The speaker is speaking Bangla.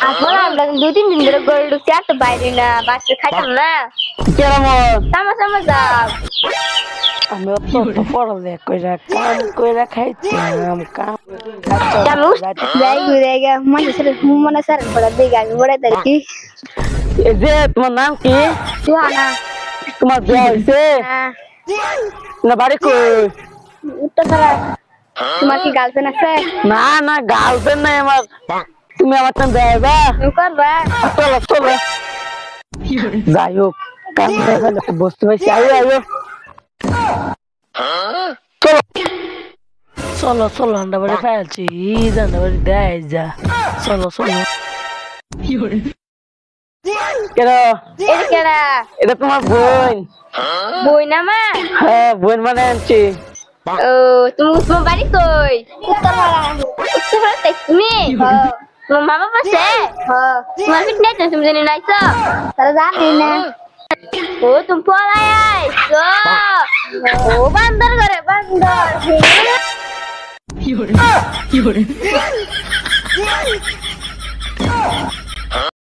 আসলে আমরা 2-3 দিন ধরে গরু ঢুকছি আর তো বাইরে না বাচ্চা খাইতাম না কেমন সামা সামা যাও আমি অত পড়ালেখা কইরা কাম কইরা খাইতাম কাম কামু যাই ঘুরে গা মনে স্যার বড় দিকে আমি বড় দেখি এই যে তোমার নাম কি সুহানা তোমার বিয়ে হইছে হ্যাঁ না বাড়ি কই উত্তর পাড়া তোমার কি গার্লফ্রেন্ড আছে না না গার্লফ্রেন্ড নাই আমার তুমি আমার সাথে যাইবা তুমি করবা চলো চলো যাই হোক কাম করে ফেলে বসতে পারছি আয়ো আয়ো চলো চলো চলো হান্ডা বাড়ি ফেলছি হান্ডা বাড়ি দেয় যা চলো চলো কেন এটা কেডা এটা তোমার বোন বই না মা হ্যাঁ বোন মানে আনছি ও তোমার বাড়ি কই উত্তর পাড়া তাই তুমি তোমার মা বাবা আছে তোমার ফিটনেস তুমি জানি নাইছো তারা জানি না ও তুমি পড়াই আইছো ও বান্দর করে বান্দর